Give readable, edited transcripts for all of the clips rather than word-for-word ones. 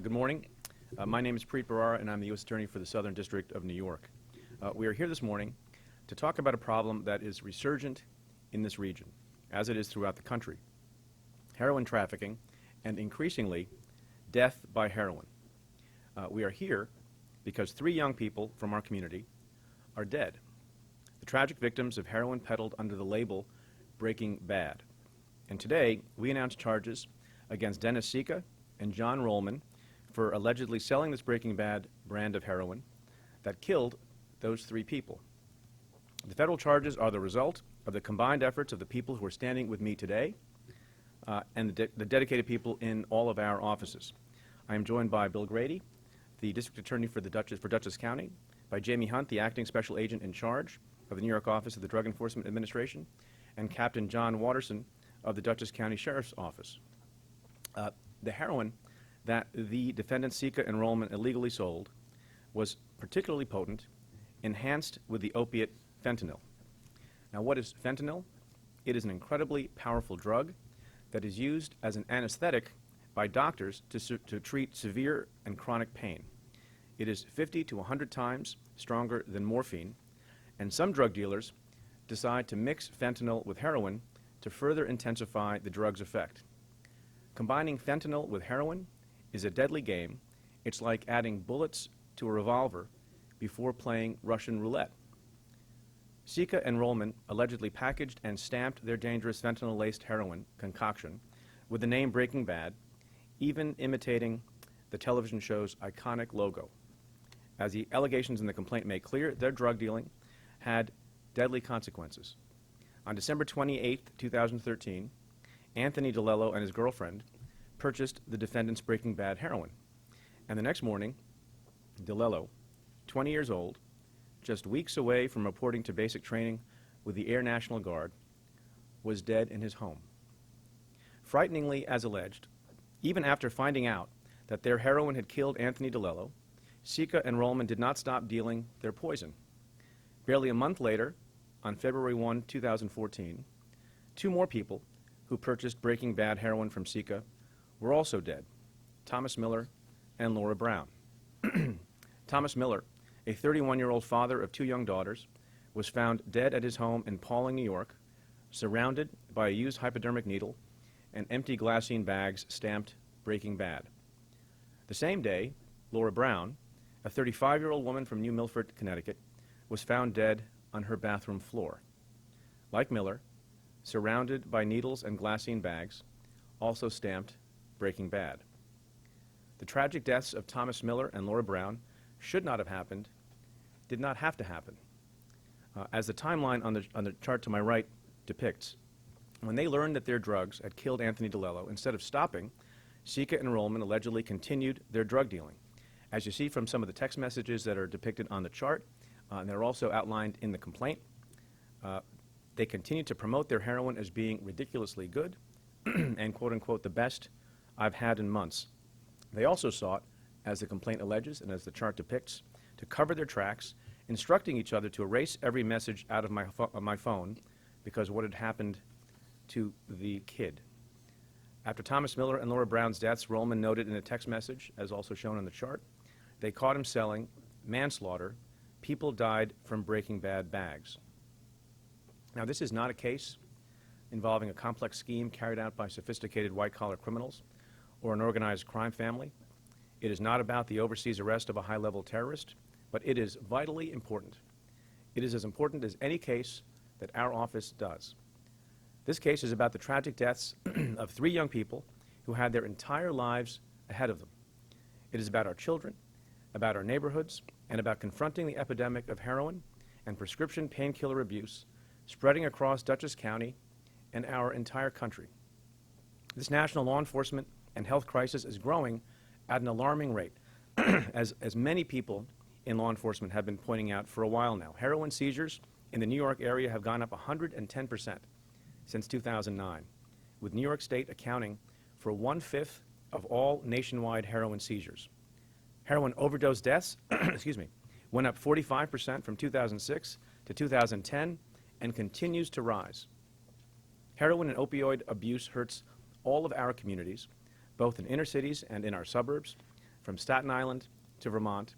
Good morning. My name is Preet Bharara, and I'm the U.S. Attorney for the Southern District of New York. We are here this morning to talk about a problem that is resurgent in this region, as it is throughout the country: heroin trafficking and, increasingly, death by heroin. We are here because 3 young people from our community are dead, the tragic victims of heroin peddled under the label Breaking Bad. And today, we announce charges against Dennis Sika and John Rollman for allegedly selling this Breaking Bad brand of heroin that killed those 3 people. The federal charges are the result of the combined efforts of the people who are standing with me today and the dedicated people in all of our offices. I am joined by Bill Grady, the District Attorney for Dutchess County, by Jamie Hunt, the Acting Special Agent in charge of the New York Office of the Drug Enforcement Administration, and Captain John Watterson of the Dutchess County Sheriff's Office. The heroin that the defendants Sika and Rollman illegally sold was particularly potent, enhanced with the opiate fentanyl. Now, what is fentanyl? It is an incredibly powerful drug that is used as an anesthetic by doctors to treat severe and chronic pain. It is 50 to 100 times stronger than morphine, and some drug dealers decide to mix fentanyl with heroin to further intensify the drug's effect. Combining fentanyl with heroin is a deadly game. It's like adding bullets to a revolver before playing Russian roulette. Sika and Rollman allegedly packaged and stamped their dangerous fentanyl-laced heroin concoction with the name Breaking Bad, even imitating the television show's iconic logo. As the allegations in the complaint make clear, their drug dealing had deadly consequences. On December 28, 2013, Anthony DiLello and his girlfriend purchased the defendant's Breaking Bad heroin. And the next morning, DiLello, 20 years old, just weeks away from reporting to basic training with the Air National Guard, was dead in his home. Frighteningly, as alleged, even after finding out that their heroin had killed Anthony DiLello, Sika and Rollman did not stop dealing their poison. Barely a month later, on February 1, 2014, 2 more people who purchased Breaking Bad heroin from Sika were also dead: Thomas Miller and Laura Brown. Thomas Miller, a 31-year-old father of 2 young daughters, was found dead at his home in Pawling, New York, surrounded by a used hypodermic needle and empty glassine bags stamped Breaking Bad. The same day, Laura Brown, a 35-year-old woman from New Milford, Connecticut, was found dead on her bathroom floor. Like Miller, surrounded by needles and glassine bags, also stamped Breaking Bad. The tragic deaths of Thomas Miller and Laura Brown should not have happened, did not have to happen. As the timeline on the chart to my right depicts, when they learned that their drugs had killed Anthony DiLello, instead of stopping, Sika and Rollman allegedly continued their drug dealing. As you see from some of the text messages that are depicted on the chart, and they're also outlined in the complaint, they continued to promote their heroin as being ridiculously good and, quote-unquote, the best I've had in months. They also sought, as the complaint alleges and as the chart depicts, to cover their tracks, instructing each other to erase every message out of my phone because of what had happened to the kid. After Thomas Miller and Laura Brown's deaths, Rollman noted in a text message, as also shown on the chart, they caught him selling manslaughter. People died from Breaking Bad bags. Now, this is not a case involving a complex scheme carried out by sophisticated white-collar criminals or an organized crime family. It is not about the overseas arrest of a high-level terrorist, but it is vitally important. It is as important as any case that our office does. This case is about the tragic deaths of 3 young people who had their entire lives ahead of them. It is about our children, about our neighborhoods, and about confronting the epidemic of heroin and prescription painkiller abuse spreading across Dutchess County and our entire country. This national law enforcement and health crisis is growing at an alarming rate, as many people in law enforcement have been pointing out for a while now. Heroin seizures in the New York area have gone up 110% since 2009, with New York State accounting for 1/5 of all nationwide heroin seizures. Heroin overdose deaths went up 45% from 2006 to 2010 and continues to rise. Heroin and opioid abuse hurts all of our communities, both in inner cities and in our suburbs. from Staten Island to Vermont.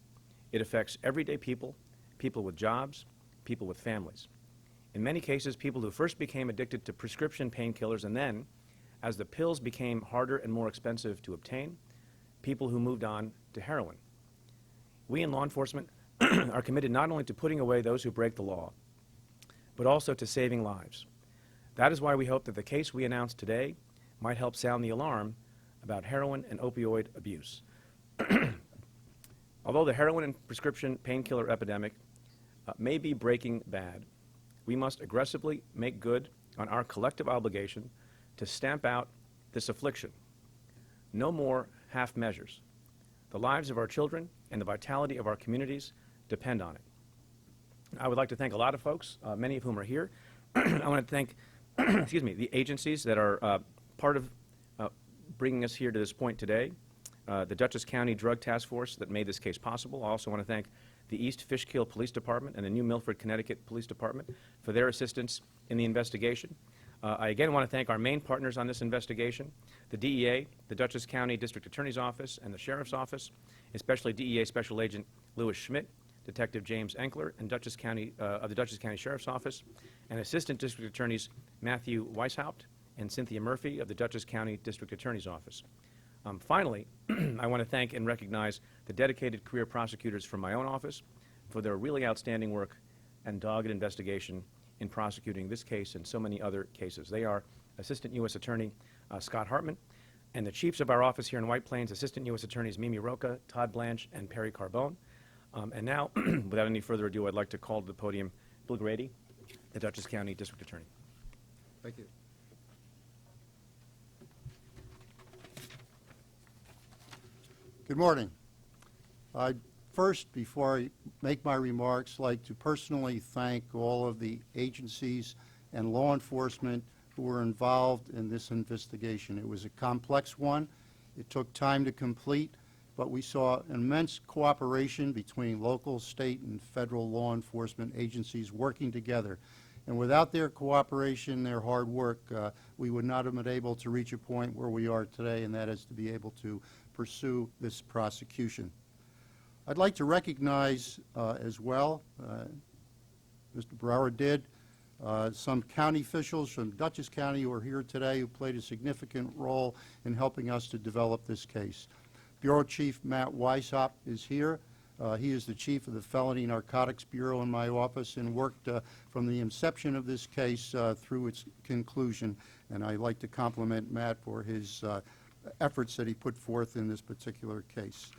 It affects everyday people, people with jobs, people with families. In many cases, people who first became addicted to prescription painkillers and then, as the pills became harder and more expensive to obtain, people who moved on to heroin. We in law enforcement are committed not only to putting away those who break the law, but also to saving lives. That is why we hope that the case we announced today might help sound the alarm about heroin and opioid abuse. Although the heroin and prescription painkiller epidemic may be breaking bad, we must aggressively make good on our collective obligation to stamp out this affliction. No more half measures. The lives of our children and the vitality of our communities depend on it. I would like to thank a lot of folks, many of whom are here. I want to thank excuse me, the agencies that are part of bringing us here to this point today. The Dutchess County Drug Task Force that made this case possible. I also want to thank the East Fishkill Police Department and the New Milford, Connecticut Police Department for their assistance in the investigation. I again want to thank our main partners on this investigation, the DEA, the Dutchess County District Attorney's Office, and the Sheriff's Office, especially DEA Special Agent Louis Schmidt, Detective James Enkler, and Dutchess County, of the Dutchess County Sheriff's Office, and Assistant District Attorneys Matthew Weishaupt and Cynthia Murphy of the Dutchess County District Attorney's Office. Finally, I want to thank and recognize the dedicated career prosecutors from my own office for their really outstanding work and dogged investigation in prosecuting this case and so many other cases. They are Assistant U.S. Attorney Scott Hartman, and the chiefs of our office here in White Plains, Assistant U.S. Attorneys Mimi Roca, Todd Blanche, and Perry Carbone. And now, without any further ado, I'd like to call to the podium Bill Grady, the Dutchess County District Attorney. Thank you. Good morning. I'd first, before I make my remarks, like to personally thank all of the agencies and law enforcement who were involved in this investigation. It was a complex one. It took time to complete, but we saw immense cooperation between local, state, and federal law enforcement agencies working together. And without their cooperation, their hard work, we would not have been able to reach a point where we are today, and that is to be able to pursue this prosecution. I'd like to recognize as well, Mr. Bharara did, some county officials from Dutchess County who are here today who played a significant role in helping us to develop this case. Bureau Chief Matt Weishaupt is here. He is the chief of the Felony Narcotics Bureau in my office and worked from the inception of this case through its conclusion. And I'd like to compliment Matt for his efforts that he put forth in this particular case.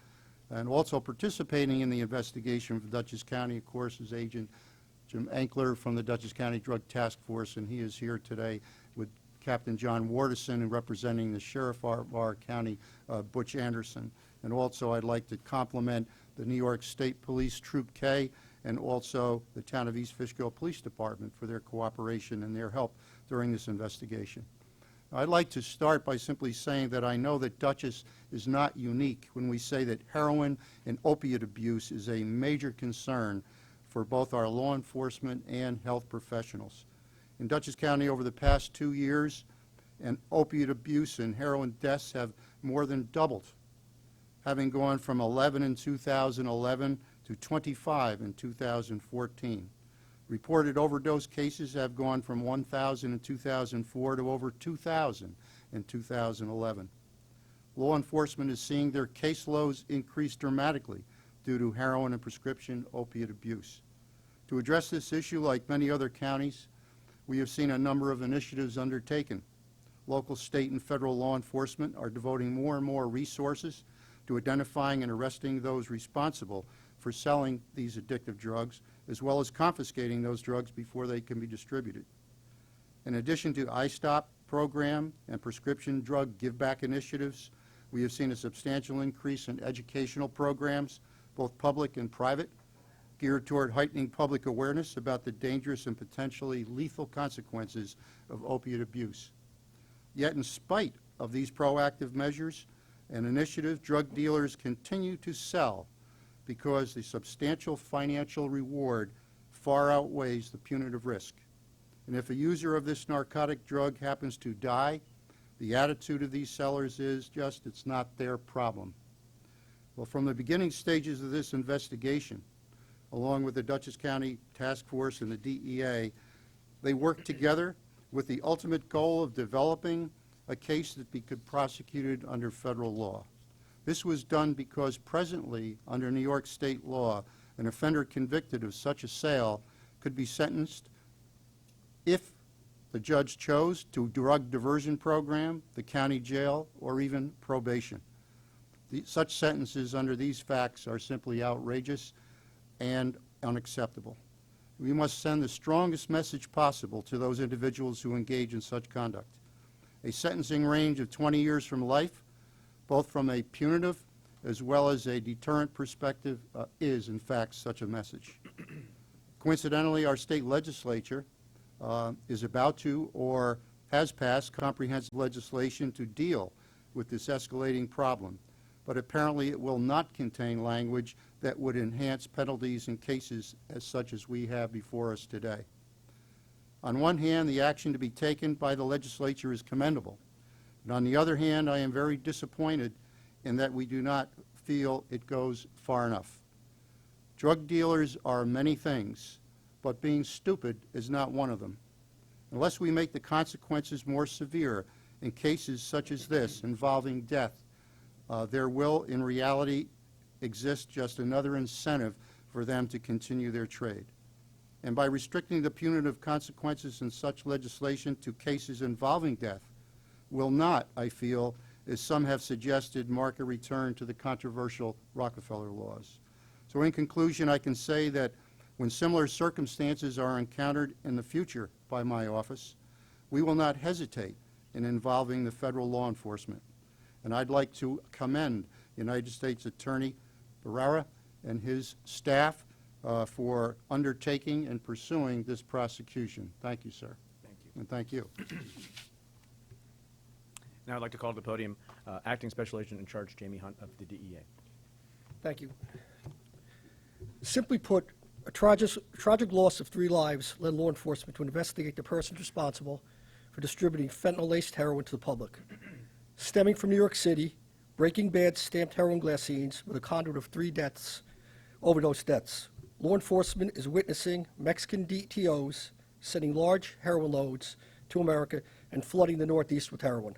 And also participating in the investigation from Dutchess County, of course, is Agent Jim Enkler from the Dutchess County Drug Task Force, and he is here today with Captain John Wardison representing the Sheriff of our county, Butch Anderson. And also I'd like to compliment the New York State Police Troop K and also the Town of East Fishkill Police Department for their cooperation and their help during this investigation. I'd like to start by simply saying that I know that Dutchess is not unique when we say that heroin and opiate abuse is a major concern for both our law enforcement and health professionals. In Dutchess County over the past 2 years, and opiate abuse and heroin deaths have more than doubled, having gone from 11 in 2011 to 25 in 2014. Reported overdose cases have gone from 1,000 in 2004 to over 2,000 in 2011. Law enforcement is seeing their caseloads increase dramatically due to heroin and prescription opiate abuse. To address this issue, like many other counties, we have seen a number of initiatives undertaken. Local, state, and federal law enforcement are devoting more and more resources to identifying and arresting those responsible for selling these addictive drugs, as well as confiscating those drugs before they can be distributed. In addition to iStop program and prescription drug give-back initiatives, we have seen a substantial increase in educational programs, both public and private, geared toward heightening public awareness about the dangerous and potentially lethal consequences of opiate abuse. Yet in spite of these proactive measures and initiatives, drug dealers continue to sell because the substantial financial reward far outweighs the punitive risk. And if a user of this narcotic drug happens to die, the attitude of these sellers is just, it's not their problem. Well, from the beginning stages of this investigation, along with the Dutchess County Task Force and the DEA, they worked together with the ultimate goal of developing a case that could be prosecuted under federal law. This was done because presently, under New York state law, an offender convicted of such a sale could be sentenced, if the judge chose, to drug diversion program, the county jail, or even probation. Such sentences under these facts are simply outrageous and unacceptable. We must send the strongest message possible to those individuals who engage in such conduct. A sentencing range of 20 years from life, both from a punitive as well as a deterrent perspective, is in fact such a message. Coincidentally, our state legislature is about to or has passed comprehensive legislation to deal with this escalating problem, but apparently it will not contain language that would enhance penalties in cases as such as we have before us today. On one hand, the action to be taken by the legislature is commendable, and on the other hand, I am very disappointed in that we do not feel it goes far enough. Drug dealers are many things, but being stupid is not one of them. Unless we make the consequences more severe in cases such as this involving death, there will, in reality, exist just another incentive for them to continue their trade. And by restricting the punitive consequences in such legislation to cases involving death, will not, I feel, as some have suggested, mark a return to the controversial Rockefeller laws. So in conclusion, I can say that when similar circumstances are encountered in the future by my office, we will not hesitate in involving the federal law enforcement. And I'd like to commend United States Attorney Barrera and his staff for undertaking and pursuing this prosecution. Thank you, sir. Thank you. And thank you. Now I'd like to call to the podium Acting Special Agent in Charge Jamie Hunt of the DEA. Thank you. Simply put, a tragic loss of 3 lives led law enforcement to investigate the persons responsible for distributing fentanyl-laced heroin to the public. Stemming from New York City, Breaking Bad stamped heroin glassines with a conduit of 3 deaths, overdose deaths. Law enforcement is witnessing Mexican DTOs sending large heroin loads to America and flooding the Northeast with heroin.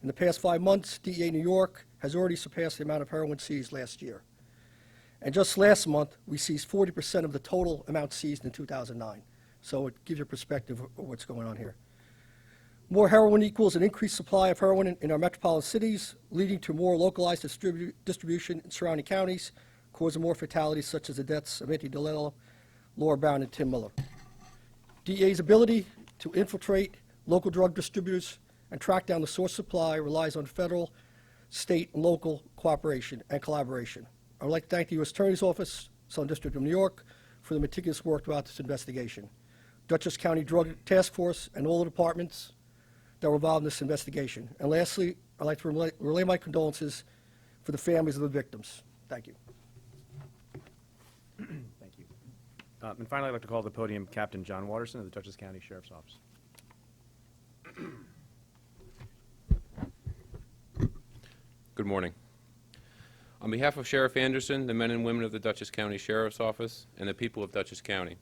In the past 5 months, DEA New York has already surpassed the amount of heroin seized last year. And just last month, we seized 40% of the total amount seized in 2009. So it gives you a perspective of what's going on here. More heroin equals an increased supply of heroin in our metropolitan cities, leading to more localized distribution in surrounding counties, causing more fatalities such as the deaths of Anthony DeLello, Laura Brown, and Tim Miller. DEA's ability to infiltrate local drug distributors and track down the source supply relies on federal, state, and local cooperation and collaboration. I would like to thank the U.S. Attorney's Office, Southern District of New York, for the meticulous work throughout this investigation. Dutchess County Drug Task Force and all the departments that were involved in this investigation. And lastly, I'd like to relay my condolences for the families of the victims. Thank you. Thank you. And finally, I'd like to call to the podium Captain John Watterson of the Dutchess County Sheriff's Office. Good morning. On behalf of Sheriff Anderson, the men and women of the Dutchess County Sheriff's Office, and the people of Dutchess County,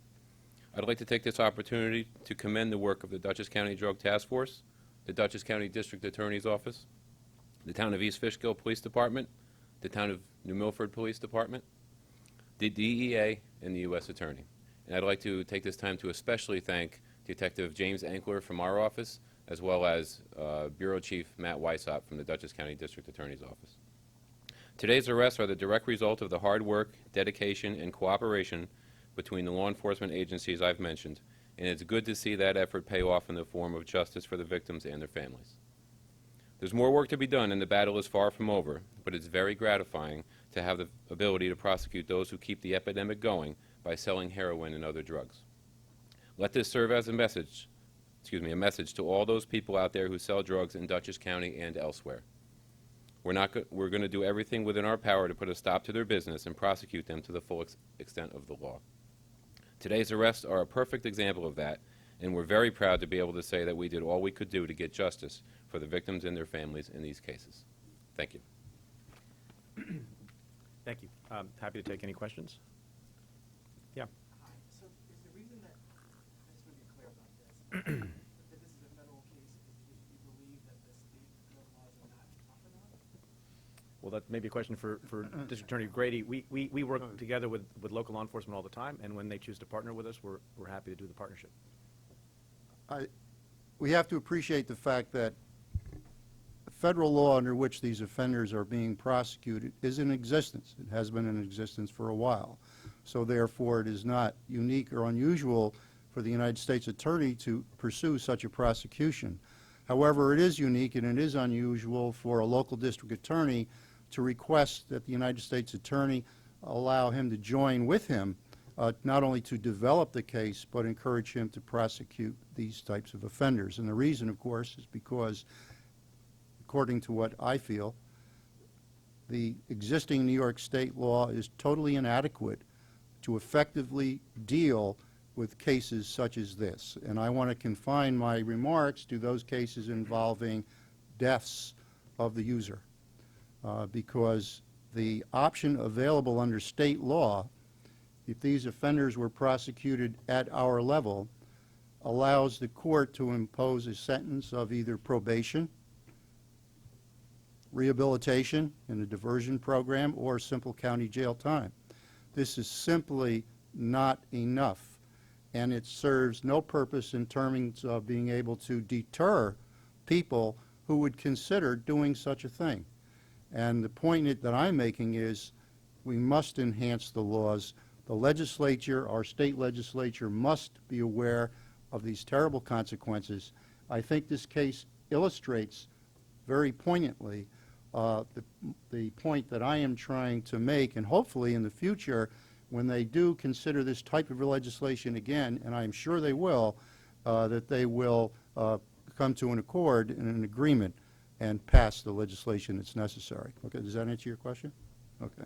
I'd like to take this opportunity to commend the work of the Dutchess County Drug Task Force, the Dutchess County District Attorney's Office, the Town of East Fishkill Police Department, the Town of New Milford Police Department, the DEA, and the U.S. Attorney. And I'd like to take this time to especially thank Detective James Ankler from our office, as well as Bureau Chief Matt Weissop from the Dutchess County District Attorney's Office. Today's arrests are the direct result of the hard work, dedication, and cooperation between the law enforcement agencies I've mentioned, and it's good to see that effort pay off in the form of justice for the victims and their families. There's more work to be done, and the battle is far from over, but it's very gratifying to have the ability to prosecute those who keep the epidemic going by selling heroin and other drugs. Let this serve as a message to all those people out there who sell drugs in Dutchess County and elsewhere. We're going to do everything within our power to put a stop to their business and prosecute them to the full extent of the law. Today's arrests are a perfect example of that, and we're very proud to be able to say that we did all we could do to get justice for the victims and their families in these cases. Thank you. Thank you. Happy to take any questions. Yeah. Hi. So is the reason that, I just want to be clear about this, that this is a federal case, is because you believe that the state drug laws are not tough enough? Well, that may be a question for District Attorney Grady. We work together with local law enforcement all the time, and when they choose to partner with us, we're happy to do the partnership. We have to appreciate the fact that the federal law under which these offenders are being prosecuted is in existence. It has been in existence for a while. So therefore, it is not unique or unusual for the United States Attorney to pursue such a prosecution. However, it is unique and it is unusual for a local district attorney to request that the United States Attorney allow him to join with him, not only to develop the case, but encourage him to prosecute these types of offenders. And the reason, of course, is because, according to what I feel, the existing New York State law is totally inadequate to effectively deal with cases such as this. And I want to confine my remarks to those cases involving deaths of the user, because the option available under state law, if these offenders were prosecuted at our level, allows the court to impose a sentence of either probation, rehabilitation in a diversion program, or simple county jail time. This is simply not enough, and it serves no purpose in terms of being able to deter people who would consider doing such a thing. And the point that I'm making is we must enhance the laws. The legislature, our state legislature, must be aware of these terrible consequences. I think this case illustrates very poignantly the point that I am trying to make, and hopefully in the future, when they do consider this type of legislation again, and I'm sure they will, that they will come to an accord and an agreement and pass the legislation that's necessary. Okay, does that answer your question? Okay.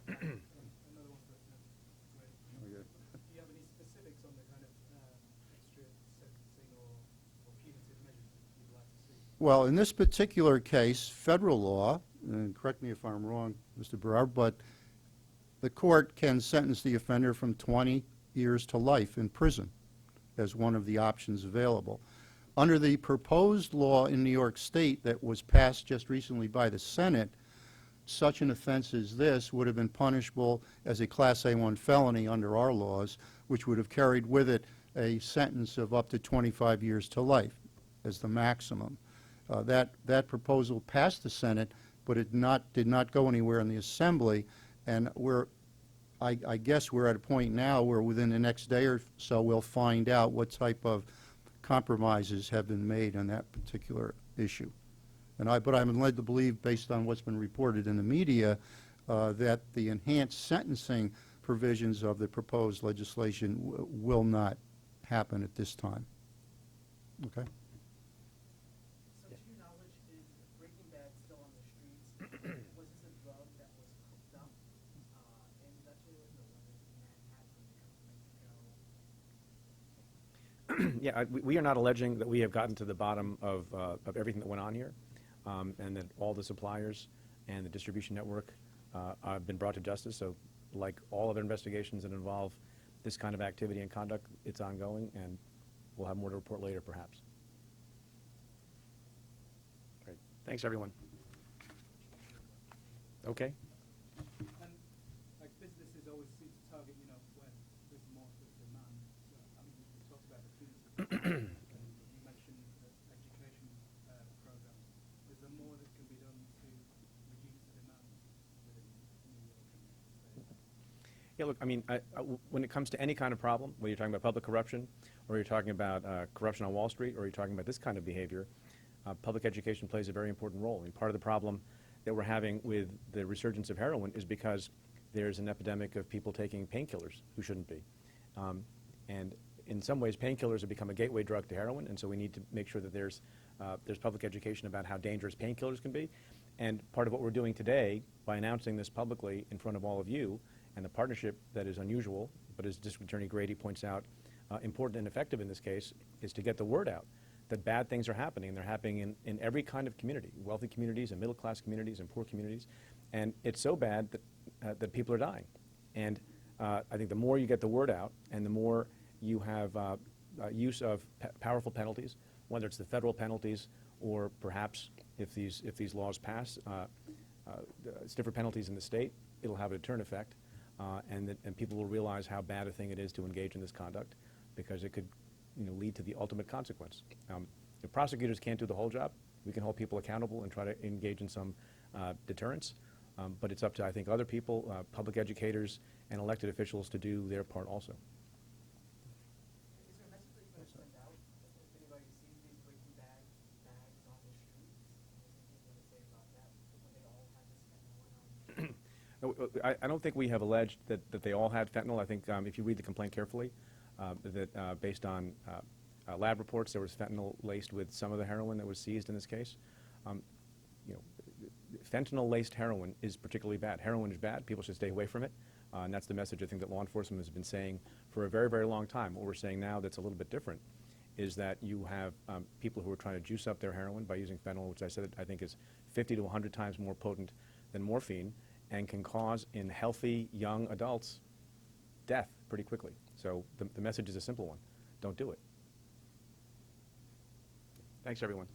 Another one for Greg. Do you have any specifics on the kind of extra sentencing or punitive measures you'd like to see? Well, in this particular case, federal law, and correct me if I'm wrong, Mr. Barrar, but the court can sentence the offender from 20 years to life in prison as one of the options available. Under the proposed law in New York State that was passed just recently by the Senate, such an offense as this would have been punishable as a Class A1 felony under our laws, which would have carried with it a sentence of up to 25 years to life as the maximum. That proposal passed the Senate, but it did not go anywhere in the Assembly, and I guess we're at a point now where within the next day or so we'll find out what type of compromises have been made on that particular issue. But I'm led to believe, based on what's been reported in the media, that the enhanced sentencing provisions of the proposed legislation will not happen at this time. Okay? So to your knowledge, is Breaking Bad still on the streets? Was this a drug that was cooked up in Dutchess, or was it Manhattan, Mexico? Yeah, we are not alleging that we have gotten to the bottom of everything that went on here, and that all the suppliers and the distribution network have been brought to justice. So like all other investigations that involve this kind of activity and conduct, it's ongoing, and we'll have more to report later, perhaps. Great. Thanks, everyone. Okay. And like businesses always seem to target, when there's more sort of demand. So, I mean, you talked about the punitive, you mentioned the education programs. Is there more that can be done to reduce the demand within New York and the state? Yeah, look, I mean, when it comes to any kind of problem, whether you're talking about public corruption, or you're talking about corruption on Wall Street, or you're talking about this kind of behavior, public education plays a very important role. I mean, part of the problem that we're having with the resurgence of heroin is because there's an epidemic of people taking painkillers who shouldn't be. And in some ways, painkillers have become a gateway drug to heroin, and so we need to make sure that there's public education about how dangerous painkillers can be. And part of what we're doing today, by announcing this publicly in front of all of you, and the partnership that is unusual, but as District Attorney Grady points out, important and effective in this case, is to get the word out that bad things are happening, and they're happening in every kind of community, wealthy communities and middle-class communities and poor communities. And it's so bad that people are dying. And I think the more you get the word out and the more you have use of powerful penalties, whether it's the federal penalties or perhaps if these laws pass, stiffer penalties in the state, it'll have a deterrent effect, and people will realize how bad a thing it is to engage in this conduct, because it could, lead to the ultimate consequence. If prosecutors can't do the whole job, we can hold people accountable and try to engage in some deterrence, but it's up to, I think, other people, public educators and elected officials to do their part also. Is there a message that you're going to send out if anybody sees these breaking bags on the streets? Is there anything you're going to say about that when they all have this fentanyl around? I don't think we have alleged that they all had fentanyl. I think if you read the complaint carefully, that based on lab reports, there was fentanyl laced with some of the heroin that was seized in this case. Fentanyl-laced heroin is particularly bad. Heroin is bad. People should stay away from it. And that's the message I think that law enforcement has been saying for a very, very long time. What we're saying now that's a little bit different is that you have people who are trying to juice up their heroin by using fentanyl, which I said I think is 50 to 100 times more potent than morphine, and can cause in healthy young adults death pretty quickly. So the message is a simple one. Don't do it. Thanks, everyone.